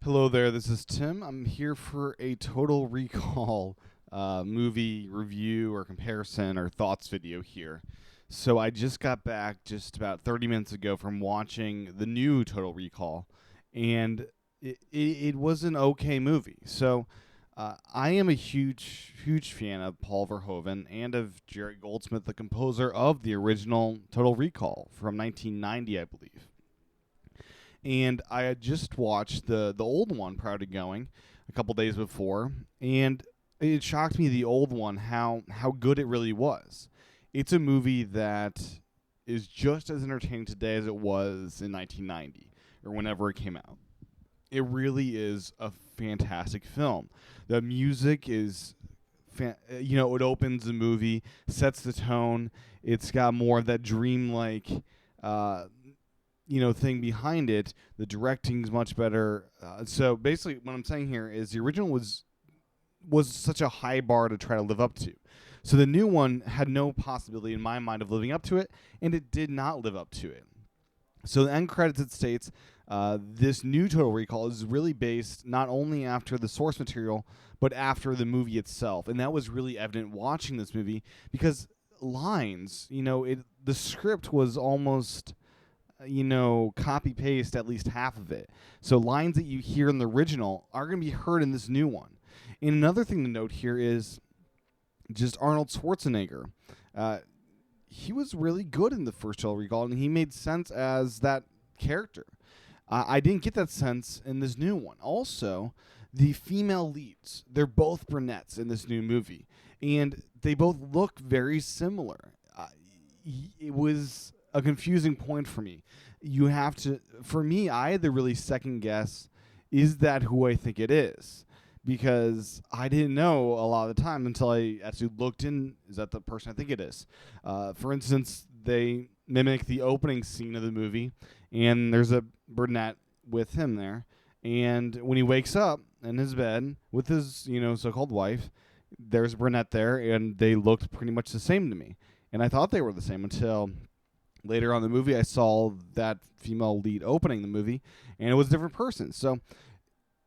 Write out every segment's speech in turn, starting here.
Hello there, this is Tim. I'm here for a Total Recall movie review or comparison or thoughts video here. So I just got back just about 30 minutes ago from watching the new Total Recall, and it was an okay movie. So I am a huge fan of Paul Verhoeven and of Jerry Goldsmith, the composer of the original Total Recall from 1990, I believe. And I had just watched the old one prior to going a couple days before, and it shocked me the old one how good it really was. It's a movie that is just as entertaining today as it was in 1990 or whenever it came out. It really is a fantastic film. The music is it opens the movie, sets the tone. It's got more of that dreamlike uh, thing behind it. The directing's much better. So basically, what I'm saying here is the original was such a high bar to try to live up to. So the new one had no possibility in my mind of living up to it, and it did not live up to it. So the end credits it states this new Total Recall is really based not only after the source material, but after the movie itself, and that was really evident watching this movie because lines, the script was almost copy paste at least half of it. So lines that you hear in the original are going to be heard in this new one. And another thing to note here is just Arnold Schwarzenegger. He was really good in the first Total Recall, and he made sense as that character. I didn't get that sense in this new one. Also, the female leads, they're both brunettes in this new movie, and they both look very similar. It was a confusing point for me. For me, I had to really second guess, is that who I think it is? Because I didn't know a lot of the time until I actually looked in, is that the person I think it is? For instance, they mimic the opening scene of the movie, and there's a brunette with him there. And when he wakes up in his bed with his, so-called wife, there's a brunette there, and they looked pretty much the same to me. And I thought they were the same until later on in the movie, I saw that female lead opening the movie, and it was a different person. So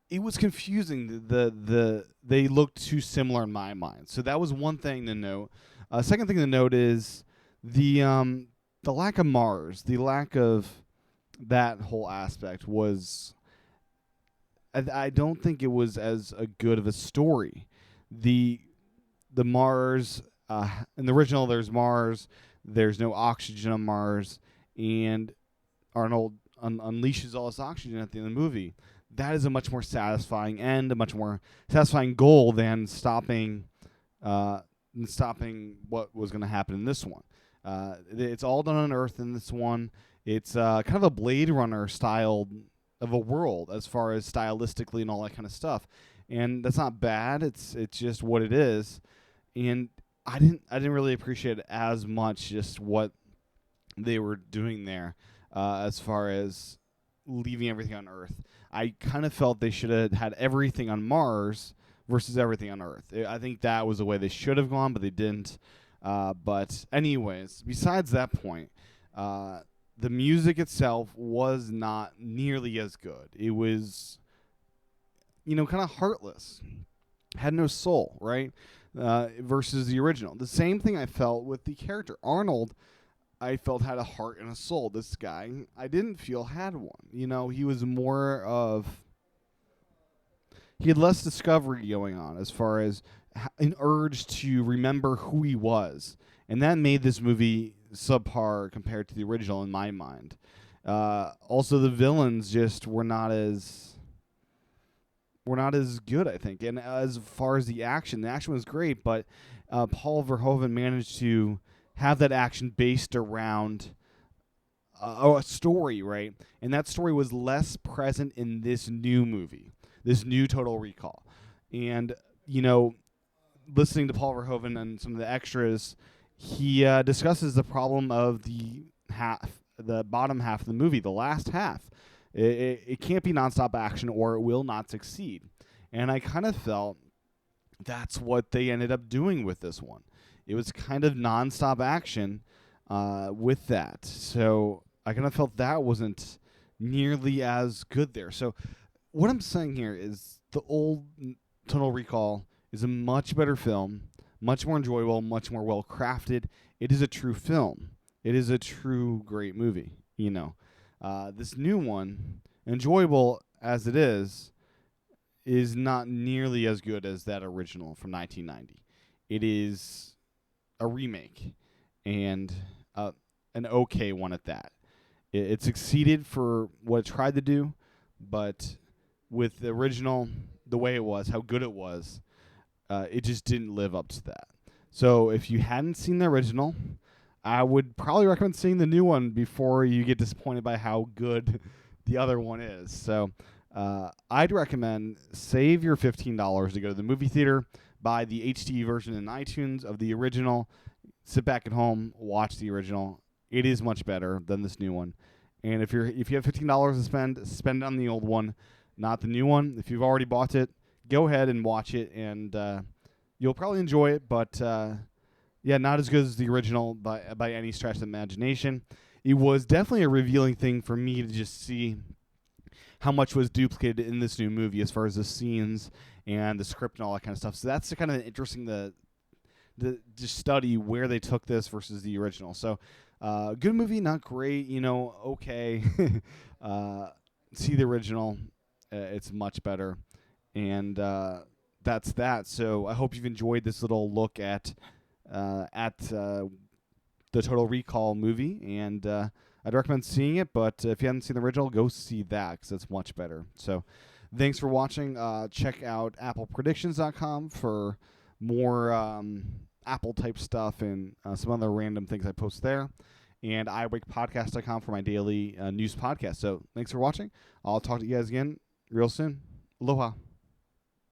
it was confusing. They looked too similar in my mind. So that was one thing to note. Second thing to note is the lack of Mars, the lack of that whole aspect was. I don't think it was as a good of a story. The Mars in the original, there's Mars. There's no oxygen on Mars, and Arnold unleashes all this oxygen at the end of the movie. That is a much more satisfying end, a much more satisfying goal than stopping what was going to happen in this one. It's all done on Earth in this one. It's kind of a Blade Runner style of a world as far as stylistically and all that kind of stuff, and that's not bad. It's just what it is, and I didn't really appreciate as much just what they were doing there as far as leaving everything on Earth. I kind of felt they should have had everything on Mars versus everything on Earth. I think that was the way they should have gone, but they didn't. But anyways, besides that point, the music itself was not nearly as good. It was, kind of heartless. Had no soul, right? Versus the original. The same thing I felt with the character. Arnold, I felt had a heart and a soul. This guy, I didn't feel had one. He was more of. He had less discovery going on as far as an urge to remember who he was. And that made this movie subpar compared to the original in my mind. Also, the villains just were not as good, I think. And as far as the action was great, but Paul Verhoeven managed to have that action based around a story, right? And that story was less present in this new movie, this new Total Recall. And, listening to Paul Verhoeven and some of the extras, he discusses the problem of the bottom half of the movie, the last half. It can't be nonstop action or it will not succeed. And I kind of felt that's what they ended up doing with this one. It was kind of nonstop action with that. So I kind of felt that wasn't nearly as good there. So what I'm saying here is the old Total Recall is a much better film, much more enjoyable, much more well crafted. It is a true film. It is a true great movie. This new one, enjoyable as it is not nearly as good as that original from 1990. It is a remake, and an okay one at that. It succeeded for what it tried to do, but with the original, the way it was, how good it was, it just didn't live up to that. So if you hadn't seen the original, I would probably recommend seeing the new one before you get disappointed by how good the other one is. So I'd recommend save your $15 to go to the movie theater, buy the HD version in iTunes of the original, sit back at home, watch the original. It is much better than this new one. And if you have $15 to spend it on the old one, not the new one. If you've already bought it, go ahead and watch it, and you'll probably enjoy it. But not as good as the original by any stretch of the imagination. It was definitely a revealing thing for me to just see how much was duplicated in this new movie as far as the scenes and the script and all that kind of stuff. So that's kind of interesting to just study where they took this versus the original. So good movie, not great, okay. See the original. It's much better. And that's that. So I hope you've enjoyed this little look at the Total Recall movie. And I'd recommend seeing it, but if you haven't seen the original, go see that because it's much better. So thanks for watching. Check out applepredictions.com for more Apple-type stuff and some other random things I post there. And iWakePodcast.com for my daily news podcast. So thanks for watching. I'll talk to you guys again real soon. Aloha.